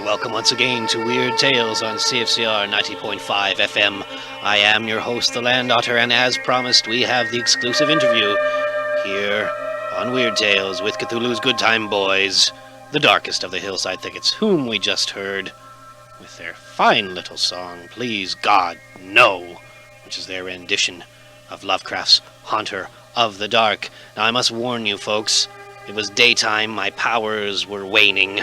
welcome once again to Weird Tales on CFCR 90.5 FM. I am your host, the Land Otter, and as promised, we have the exclusive interview here on Weird Tales with Cthulhu's Good Time Boys, the darkest of the hillside thickets, whom we just heard with their fine little song, Please God, No, which is their rendition of Lovecraft's Haunter of the Dark. Now, I must warn you, folks, it was daytime, my powers were waning,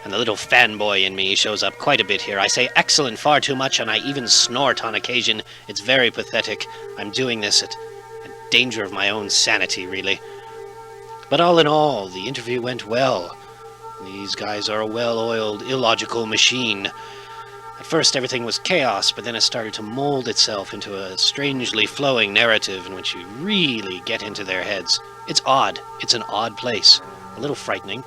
and the little fanboy in me shows up quite a bit here. I say excellent far too much, and I even snort on occasion. It's very pathetic. I'm doing this at danger of my own sanity, really. But all in all, the interview went well. These guys are a well-oiled, illogical machine. At first, everything was chaos, but then it started to mold itself into a strangely flowing narrative in which you really get into their heads. It's odd. It's an odd place. A little frightening.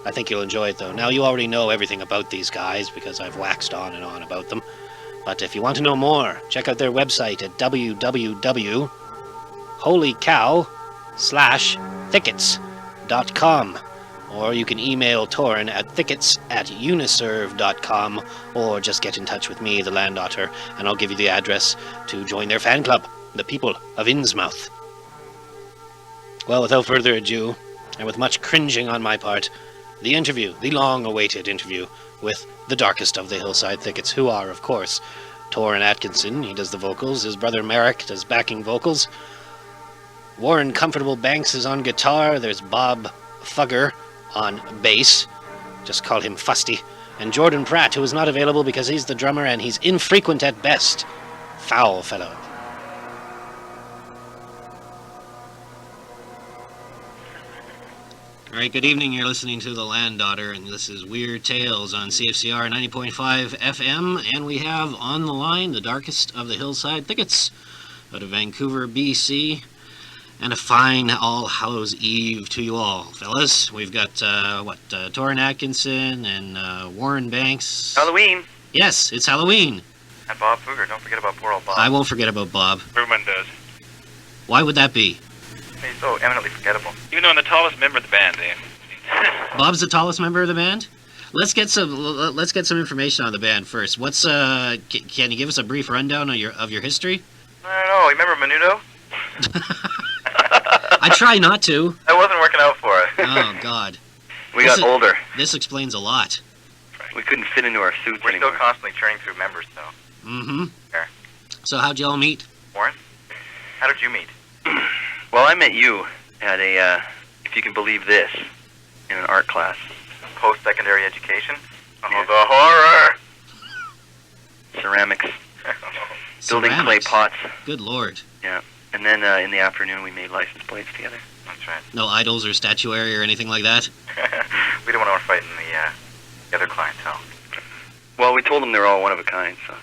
I think you'll enjoy it, though. Now, you already know everything about these guys because I've waxed on and on about them. But if you want to know more, check out their website at www.holycow/thickets.com. Or you can email Toren at thickets@uniserve.com, or just get in touch with me, the Land Otter, and I'll give you the address to join their fan club, the People of Innsmouth. Well, without further ado, and with much cringing on my part, the interview, the long-awaited interview with the darkest of the hillside thickets, who are, of course, Toren Atkinson, he does the vocals, his brother Merrick does backing vocals, Warren Comfortable Banks is on guitar, there's Bob Fugger on bass, just call him Fusty, and Jordan Pratt, who is not available because he's the drummer and he's infrequent at best. Foul fellow. Alright, good evening. You're listening to the Land Otter, and this is Weird Tales on CFCR 90.5 FM, and we have on the line the darkest of the hillside thickets out of Vancouver, BC, and a fine All Hallows Eve to you all, fellas. We've got, Toren Atkinson and Warren Banks. Halloween. Yes, it's Halloween. And Bob Fugger. Don't forget about poor old Bob. I won't forget about Bob. Everyone does. Why would that be? He's so eminently forgettable. Even though I'm the tallest member of the band, eh? Bob's the tallest member of the band? Let's get some information on the band first. What's can you give us a brief rundown of your history? I don't know. You remember Menudo? I try not to. That wasn't working out for us. Oh God. We got older. This explains a lot. We couldn't fit into our suits anymore. We're still constantly churning through members, though. Mm-hmm. Sure. So how'd y'all meet? Warren? How did you meet? Well, I met you at a, if you can believe this, in an art class. Post-secondary education? Oh, yeah. The horror! Ceramics. Building clay pots. Good Lord. Yeah. And then in the afternoon we made license plates together. That's right. No idols or statuary or anything like that? We don't want to fight the other clientele. Well, we told them they were all one of a kind, so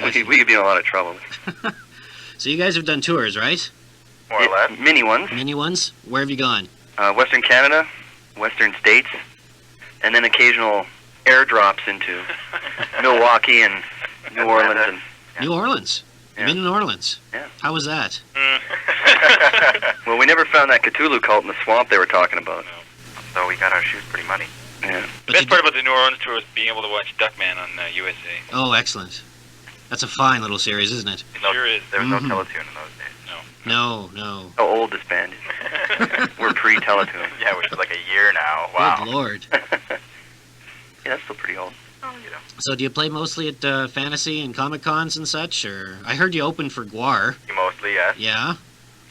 we could be in a lot of trouble. So you guys have done tours, right? More or less. Mini ones. Mini ones? Where have you gone? Western Canada, Western States, and then occasional airdrops into Milwaukee and New Orleans. And, yeah. New Orleans? Yeah. You've been in New Orleans? Yeah. How was that? Well, we never found that Cthulhu cult in the swamp they were talking about. No. So we got our shoes pretty muddy. Yeah. The best part about the New Orleans tour was being able to watch Duckman on USA. Oh, excellent. That's a fine little series, isn't it? It sure is. There was no Teletoon in those days. No. How old this band is. We're pre-Teletoon. Yeah, which is like a year now. Wow. Good Lord. Yeah, that's still pretty old. Oh, you know. So do you play mostly at Fantasy and Comic Cons and such, or I heard you opened for Guar. Mostly, yes. Yeah.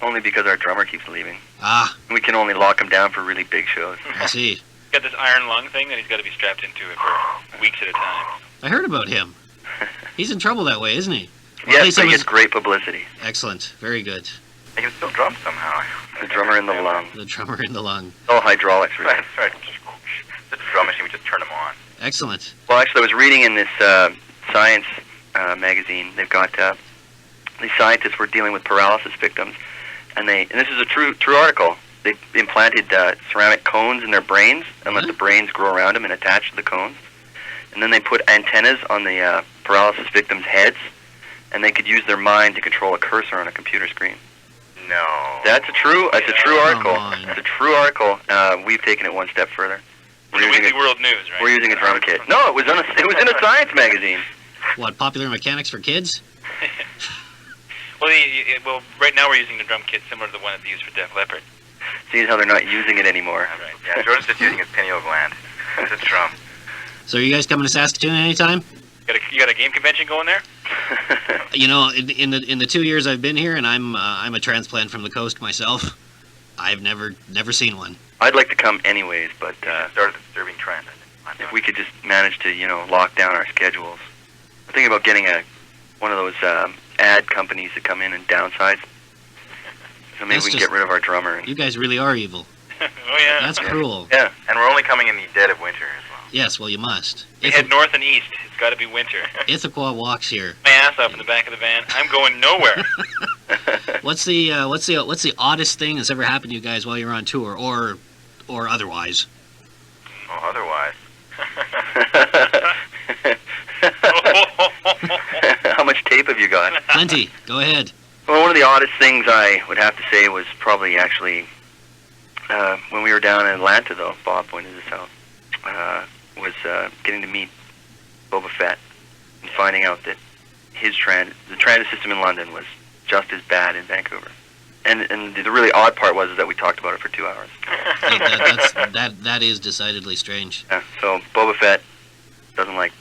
Only because our drummer keeps leaving. Ah. We can only lock him down for really big shows. I see. He's got this iron lung thing that he's got to be strapped into for weeks at a time. I heard about him. He's in trouble that way, isn't he? Well, yes, but he gets great publicity. Excellent. Very good. He can still drum somehow. The drummer in the lung. The drummer in the lung. All hydraulics, really. That's right. The drum machine, we just turn them on. Excellent. Well, actually, I was reading in this science magazine. They've got these scientists were dealing with paralysis victims, and this is a true article. They implanted ceramic cones in their brains and let the brains grow around them and attach to the cones, and then they put antennas on the paralysis victims' heads, and they could use their mind to control a cursor on a computer screen. No. That's a true article. It's a true article. We've taken it one step further. We're The using Weekly a, World News, right? we're using a drum kit. No, it was in a science magazine. What, Popular Mechanics for Kids? Well, right now we're using the drum kit similar to the one that they use for Def Leppard. Seeing how they're not using it anymore. Right. Yeah, Jordan's just using his Pineal gland. It's a drum. So are you guys coming to Saskatoon anytime? You got a game convention going there? You know, in the 2 years I've been here, and I'm a transplant from the coast myself, I've never seen one. I'd like to come anyways, but Started a disturbing trend. if we could just manage to, lock down our schedules. I'm thinking about getting one of those ad companies to come in and downsize. So maybe we can get rid of our drummer. And, You guys really are evil. Oh, yeah. That's cruel. yeah. And we're only coming in the dead of winter as well. Yes, well, you must. We head north and east. It's got to be winter. Ithaquah walks here. My ass up in the back of the van. I'm going nowhere. What's the oddest thing that's ever happened to you guys while you're on tour, or otherwise? Oh, otherwise. How much tape have you got? Plenty. Go ahead. Well, one of the oddest things I would have to say was probably actually when we were down in Atlanta, though. Bob pointed this out. Was getting to meet Boba Fett and finding out that the transit system in London was just as bad in Vancouver. And the really odd part was that we talked about it for 2 hours. That is decidedly strange. Yeah, so Boba Fett doesn't like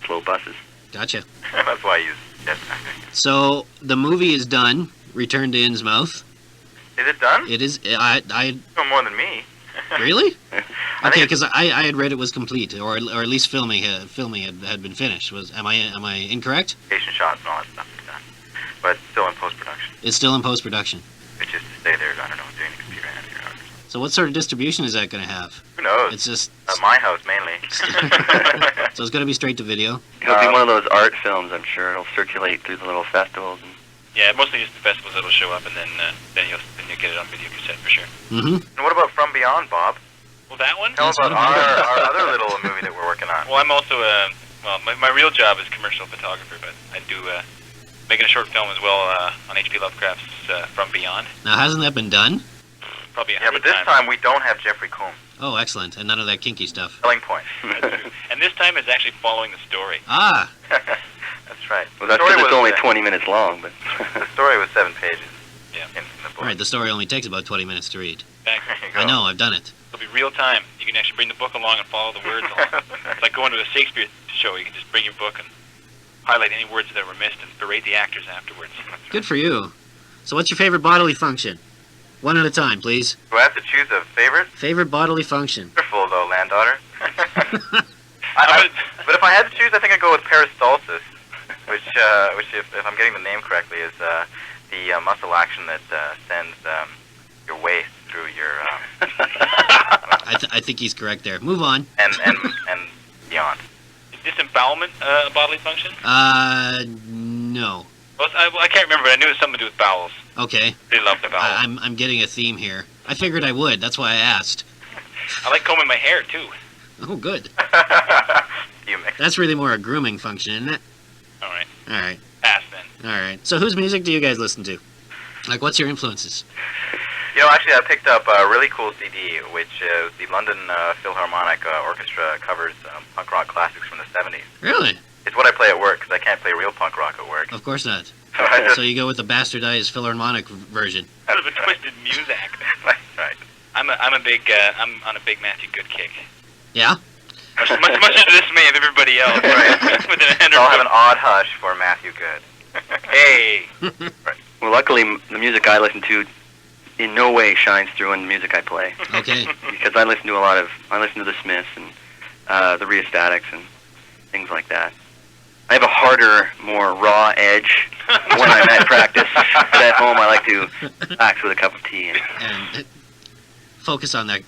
slow buses. Gotcha. That's why I use jetpack. So the movie is done. Return to Innsmouth. Is it done? It is. I No more than me. really? I Okay, think because I had read it was complete, or at least filming had been finished. Am I incorrect? Location shots and all that stuff is done. But it's still in post-production. It's still in post production. It's just to stay there, I don't know, doing the computer animated art. So what sort of distribution is that going to have? Who knows? It's just At my house, mainly. so it's going to be straight to video. It'll be one of those art films, I'm sure. It'll circulate through the little festivals. And Yeah, mostly just the festivals that'll show up, and then you'll get it on video cassette for sure. Mm-hmm. And what about From Beyond, Bob? Well, that one? Tell us about our other little movie that we're working on. Well, I'm also my real job is commercial photographer, but I do making a short film as well on H.P. Lovecraft's From Beyond. Now, hasn't that been done? Probably 100 times. Time we don't have Jeffrey Combs. Oh, excellent. And none of that kinky stuff. Selling point. That's true. And this time it's actually following the story. Ah. That's right. Well, that's because it's only 20 minutes long, but the story was 7 pages. Yeah. In the book. All right, the story only takes about 20 minutes to read. Exactly. I know, I've done it. It'll be real time. You can actually bring the book along and follow the words along. It's like going to a Shakespeare show. You can just bring your book and highlight any words that were missed and berate the actors afterwards. Good for you. So what's your favorite bodily function? One at a time, please. Do I have to choose a favorite? Favorite bodily function. Wonderful, though, Land Otter. But if I had to choose, I think I'd go with peristalsis, which if I'm getting the name correctly, is the muscle action that sends your waist through your... I think he's correct there. Move on. and beyond. Is disembowelment a bodily function? No. Well, I can't remember, but I knew it was something to do with bowels. Okay. They love the bowels. I'm getting a theme here. I figured I would. That's why I asked. I like combing my hair, too. Oh, good. You mix. That's really more a grooming function, isn't it? All right. All right. Pass, then. All right. So whose music do you guys listen to? Like, what's your influences? You know, actually, I picked up a really cool CD, which is the London Philharmonic Orchestra covers punk rock classics from the 70s. Really? It's what I play at work, because I can't play real punk rock at work. Of course not. So I just... So you go with the bastardized Philharmonic version. Kind of a twisted music. Right. I'm on a big Matthew Good kick. Yeah? Much to the dismay of everybody else, right? I'll have an odd hush for Matthew Good. Hey! Right. well, luckily, the music I listen to in no way shines through in the music I play. Okay. Because I listen to the Smiths and the Rheostatics and things like that. I have a harder, more raw edge when I'm at practice. But at home, I like to relax with a cup of tea. And focus on that,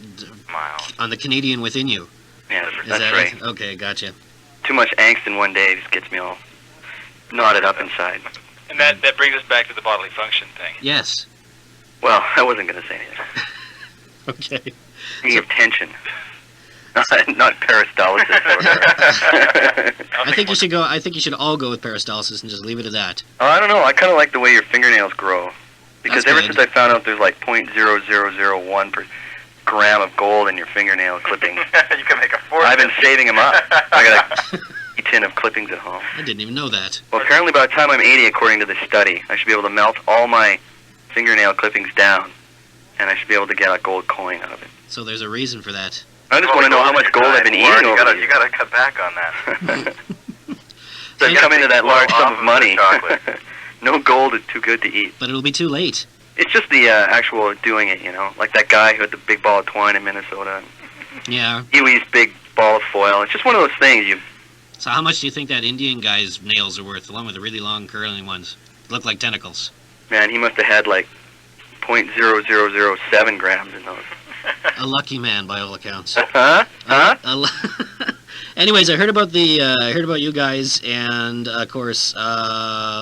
Mild. on the Canadian within you. Yeah, Is that's that right. it? Okay, gotcha. Too much angst in one day just gets me all knotted up inside. And that brings us back to the bodily function thing. Yes. Well, I wasn't going to say anything. Okay. Speaking of tension. Not peristalsis. I think you should go. I think you should all go with peristalsis and just leave it at that. I don't know. I kind of like the way your fingernails grow. Because That's ever good. since I found out there's like .0001 gram of gold in your fingernail clippings. You can make a fortune. I've been saving them up. I got a tin of clippings at home. I didn't even know that. Well, apparently by the time I'm 80, according to this study, I should be able to melt all my fingernail clippings down, and I should be able to get a gold coin out of it. So there's a reason for that. I just want to know how much gold I've been eating over the years. You gotta cut back on that. So I come into that large sum of money. Chocolate. No gold is too good to eat. But it'll be too late. It's just the actual doing it, you know? Like that guy who had the big ball of twine in Minnesota. Yeah. Huey's big ball of foil. It's just one of those things. So how much do you think that Indian guy's nails are worth? The one with the really long curling ones. Look like tentacles. Man, he must have had like 0.0007 grams in those. A lucky man, by all accounts. Huh? Anyways, I heard about you guys, and of course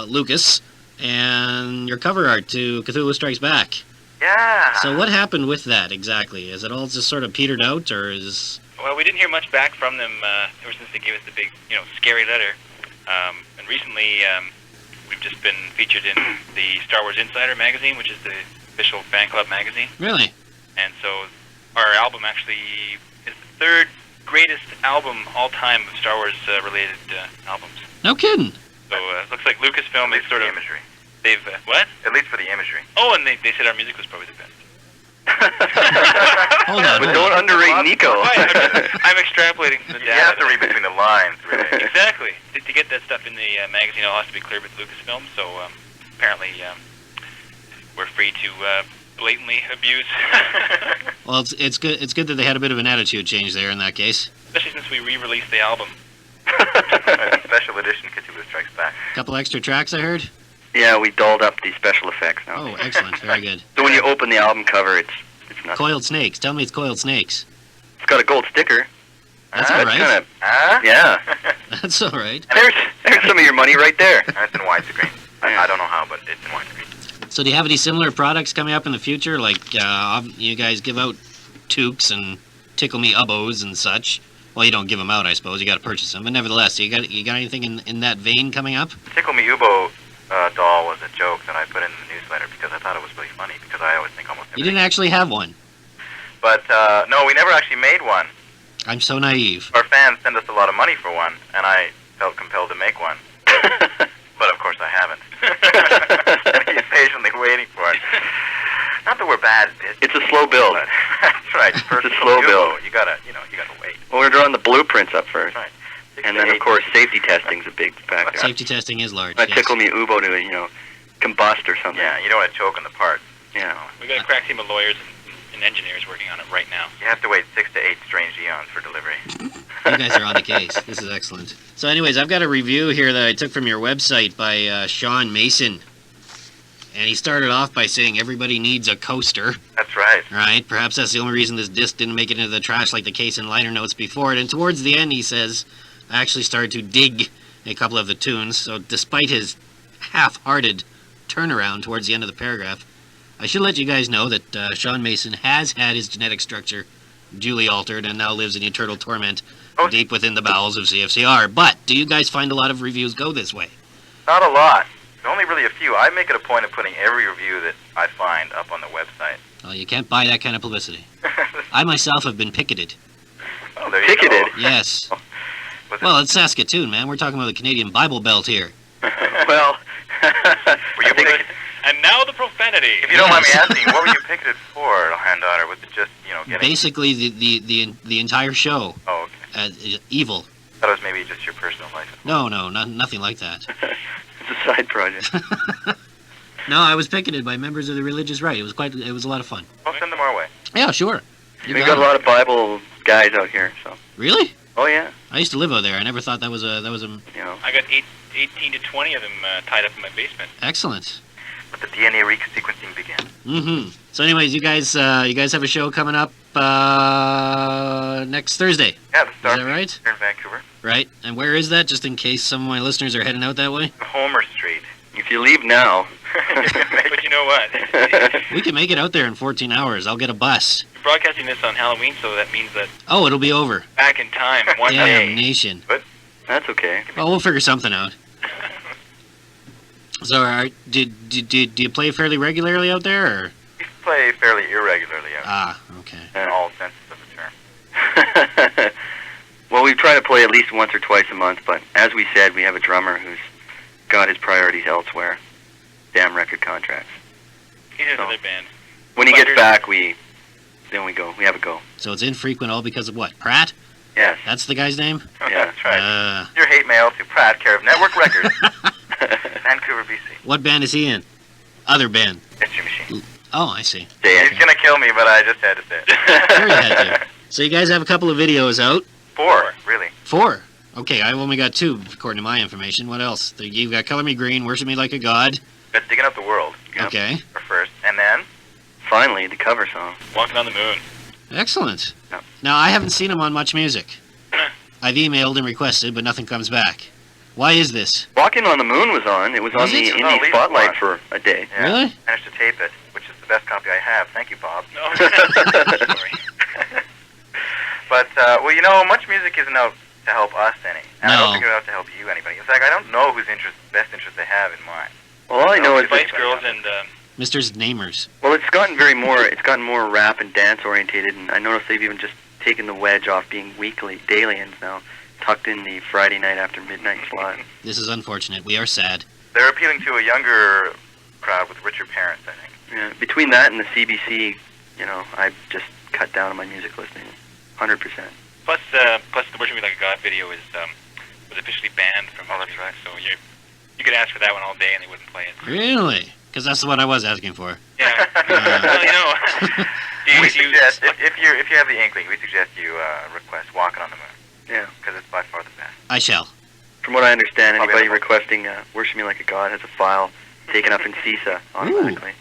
Lucas, and your cover art to Cthulhu Strikes Back. Yeah. So what happened with that exactly? Is it all just sort of petered out, or is? Well, we didn't hear much back from them ever since they gave us the big, scary letter. And recently, we've just been featured in the Star Wars Insider magazine, which is the official fan club magazine. Really? And so our album actually is the third greatest album all time of Star Wars related albums. No kidding. So it looks like Lucasfilm is sort of imagery. They've what? At least for the imagery. Oh, and they said our music was probably the best. Hold on. But don't underrate Nico. I'm extrapolating from the data. You have to read between the lines, really. Exactly. To get that stuff in the magazine, it all has to be cleared with Lucasfilm. So apparently, we're free to blatantly abuse. Well, it's good. It's good that they had a bit of an attitude change there in that case. Especially since we re-released the album. Special edition Cthulhu Strikes Back. Couple extra tracks, I heard. Yeah, we dolled up the special effects now. Oh, excellent. Very good. So when you open the album cover, it's nothing. Coiled snakes. Tell me it's coiled snakes. It's got a gold sticker. That's all right. Kind of, Huh? yeah. That's all right. There's some of your money right there. That's in widescreen. I don't know how, but it's in widescreen. So do you have any similar products coming up in the future? Like you guys give out toques and tickle me ubbos and such. Well, you don't give them out, I suppose. You got to purchase them. But nevertheless, you got anything in that vein coming up? Tickle Me Ubo doll was a joke that I put in the newsletter because I thought it was really funny because I always think almost You everything. didn't actually have one. But no, we never actually made one. I'm so naive. Our fans send us a lot of money for one, and I felt compelled to make one. But of course I haven't. He's patiently waiting for it. Not that we're bad at this. It's a slow build. That's right. First It's a slow build. You gotta wait. Well, we're drawing the blueprints up first. Right. And then, of course, safety testing's a big factor. Safety testing is large. Not Yes. tickle me Ubo to, combust or something. Yeah, you don't want to choke on the part. Yeah. We've got a crack team of lawyers and engineers working on it right now. You have to wait 6 to 8 strange eons for delivery. You guys are on the case. This is excellent. So anyways, I've got a review here that I took from your website by Sean Mason. And he started off by saying everybody needs a coaster. That's right. Right? Perhaps that's the only reason this disc didn't make it into the trash like the case and liner notes before it. And towards the end, he says, I actually started to dig a couple of the tunes. So despite his half-hearted turnaround towards the end of the paragraph, I should let you guys know that Sean Mason has had his genetic structure duly altered and now lives in eternal torment deep within the bowels of CFCR. But do you guys find a lot of reviews go this way? Not a lot. Only really a few. I make it a point of putting every review that I find up on the website. Well, you can't buy that kind of publicity. I myself have been picketed. Oh, there you Picketed? go. Yes. Well, it's Saskatoon, man. We're talking about the Canadian Bible Belt here. Well, Were you picketed? And now the profanity. If you don't mind me asking, what were you picketed for, Land Otter? Was it just, getting... Basically, the entire show. Oh, okay. Evil. I thought it was maybe just your personal life. No, nothing like that. it's a side project. No, I was picketed by members of the religious right. It was a lot of fun. Well, send them our way. Yeah, sure. We got a lot of Bible guys out here, so. Really? Oh, yeah. I used to live out there. I never thought that was a. I got 18 to 20 of them tied up in my basement. Excellent. Let the DNA sequencing begin. Mm-hmm. So, anyways, you guys have a show coming up next Thursday. Yeah, the Star. Is that right? Here in Vancouver. Right. And where is that? Just in case some of my listeners are heading out that way. Homer Street. If you leave now. But you know what? We can make it out there in 14 hours. I'll get a bus. We're broadcasting this on Halloween, so that means that Oh, it'll be over. back in time, one Damn day. nation. That's okay. Well, we'll figure something out. So, do you play fairly regularly out there? Or? play fairly irregularly out Ah, okay. in all senses of the term. Well, we try to play at least once or twice a month, but as we said, we have a drummer who's got his priorities elsewhere. Damn record contracts. He has So- another band. When he gets Fighters. back, we have a go. So it's infrequent all because of what? Pratt? Yes. That's the guy's name? Yeah. That's right. Uh, Your hate mail to Pratt, care of Network Records, Vancouver, BC. what band is he in? Other band. It's your machine. Oh, I see. Say He's gonna kill me, but I just had to say Sure you it. had to. So you guys have a couple of videos out. 4, really. 4. Okay, I've only got 2, according to my information. What else? You've got Color Me Green, Worship Me Like a God. That's Digging Up the World. Yep. Okay. For first, and then Finally, the cover song. Walking on the Moon. Excellent. Yeah. Now, I haven't seen him on Much Music. I've emailed and requested, but nothing comes back. Why is this? Walking on the Moon was on. It was Was on it? the It was on indie Leaf spotlight One. for a day. Yeah, Really? managed to tape it, which is the best copy I have. Thank you, Bob. No. Sorry. But well, you know, Much Music isn't out to help us any, and I No. don't think it's out to help you anybody. In fact, I don't know whose best interest they have in mind. Well, all I know is Spice that, Girls and Mr. Namers. well, it's gotten more rap and dance orientated, and I noticed they've even just taken the wedge off being daily, and now tucked in the Friday night after midnight slot. This is unfortunate. We are sad. They're appealing to a younger crowd with richer parents, I think. Yeah, between that and the CBC, I just cut down on my music listening, 100%. plus the Worship Me Like a God video was officially banned from Oh, that's music, right. so you could ask for that one all day and they wouldn't play it. Really? Because that's the one I was asking for. Yeah. Well, you know. We suggest, if you have the inkling, we suggest you request Walking on the Moon, Yeah. because it's by far the best. I shall. From what I understand, Probably anybody not. requesting Worship Me Like a God has a file taken up in CISA automatically.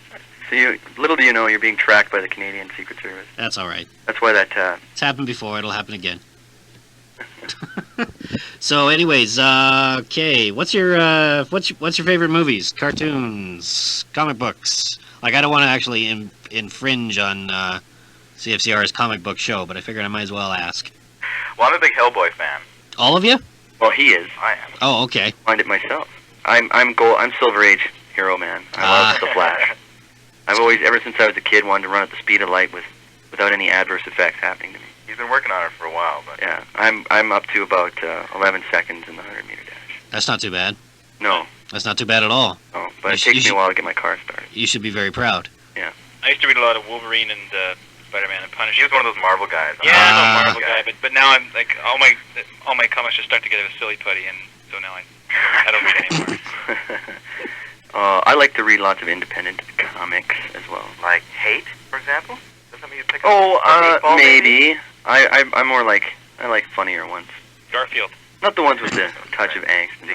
So little do you know, you're being tracked by the Canadian Secret Service. That's all right. That's why that It's happened before. It'll happen again. So, anyways, okay. What's your favorite movies, cartoons, comic books? Like, I don't want to actually infringe on CFCR's comic book show, but I figured I might as well ask. Well, I'm a big Hellboy fan. All of you? well, he is. I am. Oh, okay. Find it myself. I'm Silver Age hero man. I love the Flash. I've always, ever since I was a kid, wanted to run at the speed of light without any adverse effects happening to me. He's been working on it for a while, but Yeah, I'm up to about 11 seconds in the 100-meter dash. That's not too bad. No, That's not too bad at all. no, but You it sh- takes you me sh- a while to get my car started. You should be very proud. I used to read a lot of Wolverine and Spider-Man and Punisher. he was one of those Marvel guys. Yeah, I'm Ah. a Marvel guy, but now I'm like all my comics just start to get a silly putty, and so now I don't read anymore. I like to read lots of independent comics as well. Like Hate, for example. Is that something you pick up? Oh, Baseball, maybe. I'm more like, I like funnier ones. Garfield. Not the ones with the touch of angst. And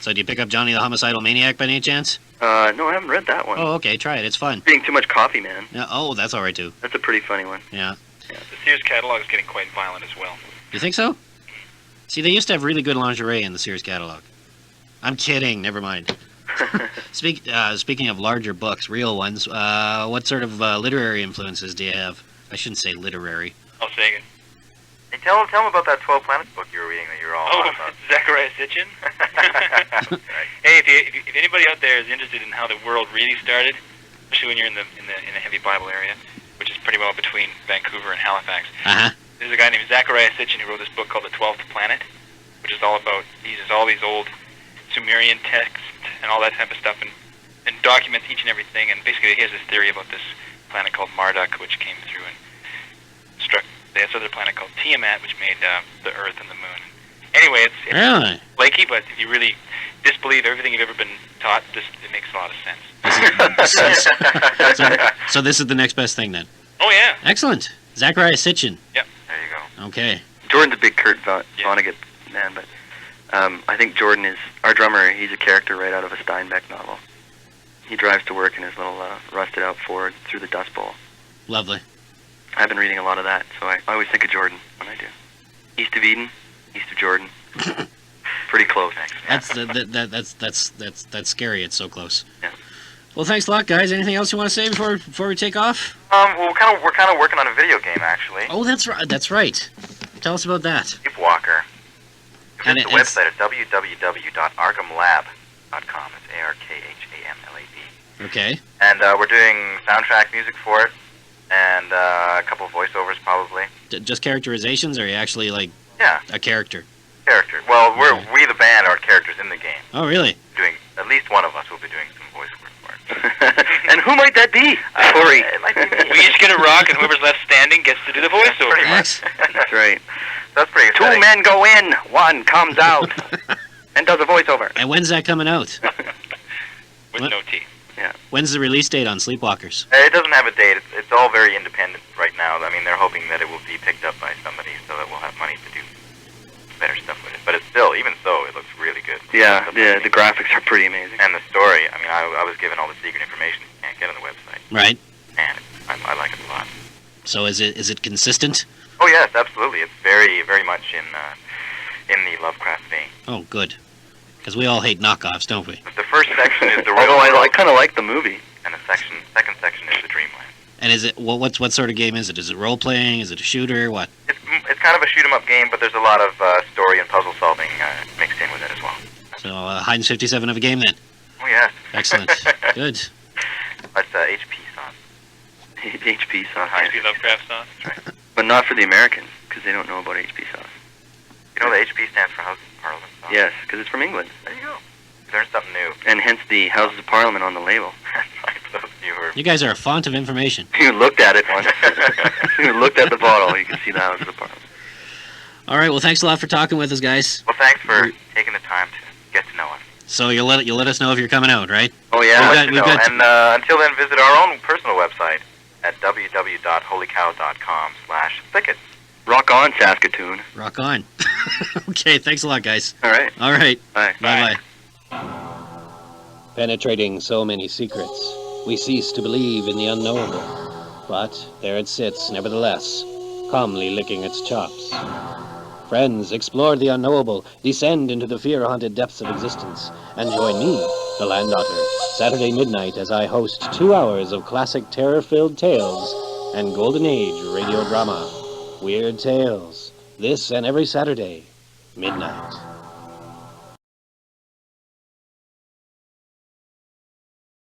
So, do you pick up Johnny the Homicidal Maniac by any chance? no, I haven't read that one. Oh, okay. Try it. It's fun. Being too much coffee, man. Yeah, oh, that's all right too. That's a pretty funny one. Yeah. The Sears catalog is getting quite violent as well. You think so? See, they used to have really good lingerie in the Sears catalog. I'm kidding. Never mind. Speaking of larger books, real ones, what sort of literary influences do you have? I shouldn't say literary. I'll say it. Hey, tell him about that 12 Planets book you were reading that you were all Oh, on about. Zachariah Sitchin. Hey, if anybody out there is interested in how the world really started, especially when you're in the heavy Bible area, which is pretty well between Vancouver and Halifax, Uh-huh. there's a guy named Zachariah Sitchin who wrote this book called The 12th Planet, which is all about, he uses all these old Sumerian texts and all that type of stuff and documents each and everything, and basically he has this theory about this planet called Marduk, which came through and struck this other planet called Tiamat, which made the Earth and the Moon. Anyway, it's Really? flaky, but if you really disbelieve everything you've ever been taught, it makes a lot of sense. So this is the next best thing then. Oh, yeah. Excellent. Zachariah Sitchin. There you go. Okay. Jordan's a big Kurt Vonnegut man, but I think Jordan is, our drummer, he's a character right out of a Steinbeck novel. He drives to work in his little rusted-out Ford through the Dust Bowl. Lovely. I've been reading a lot of that, so I always think of Jordan when I do. East of Eden, east of Jordan. Pretty close. That's scary. It's so close. Yeah. Well, thanks a lot, guys. Anything else you want to say before we take off? Well, we're kind of working on a video game, actually. Oh, that's right. That's right. Tell us about that. Sleepwalker. And Visit the website at www.arkhamlab.com. It's ARKHAMLAB. Okay. And we're doing soundtrack music for it, and a couple of voiceovers probably. Just characterizations, or are you actually like Yeah, a character? character. Well, Okay. we the band are characters in the game. Oh, really? Doing at least one of us will be doing some voice work for it. And who might that be? Corey. It might be me. We each get a rock, and whoever's left standing gets to do the voiceover. Pretty much. That's right. That's pretty Two exciting. men go in, one comes out, and does a voiceover. And when's that coming out? With What? no teeth. When's the release date on Sleepwalkers? It doesn't have a date. It's all very independent right now. I mean, they're hoping that it will be picked up by somebody so that we'll have money to do better stuff with it. But it's still, even so, it looks really good. Yeah, the graphics are pretty amazing. And the story, I mean, I was given all the secret information you can't get on the website. Right. And I like it a lot. So is it consistent? Oh, yes, absolutely. It's very, very much in the Lovecraft vein. Oh, good. Because we all hate knockoffs, don't we? But the first section is the Although real I world, kind of like the movie. and the second section is the Dreamland. And is it what sort of game is it? Is it role playing? Is it a shooter? What? It's kind of a shoot 'em up game, but there's a lot of story and puzzle solving mixed in with it as well. So Heinz 57 of a game then. Oh yes. Excellent. Good. That's HP sauce. HP sauce. HP Lovecraft sauce. But not for the Americans, because they don't know about HP sauce. You know the HP stands for House of Parliament sauce? Yes, because it's from England. There you go. You learned something new. And hence the Houses of Parliament on the label. For those of you who are... You guys are a font of information. You looked at it once. You looked at the bottle, you can see the Houses of Parliament. All right. Well, thanks a lot for talking with us, guys. Well, thanks for taking the time to get to know us. So you'll let us know if you're coming out, right? Oh, yeah. We've got- And until then, visit our own personal website at www.holycow.com/thicket. Rock on, Saskatoon. Rock on. Okay. Thanks a lot, guys. All right. All right. Bye. Bye bye. Penetrating so many secrets, we cease to believe in the unknowable. But there it sits, nevertheless, calmly licking its chops. Friends, explore the unknowable, descend into the fear-haunted depths of existence, and join me, the Land Otter, Saturday midnight as I host 2 hours of classic terror-filled tales and Golden Age radio drama. Weird Tales, this and every Saturday, midnight.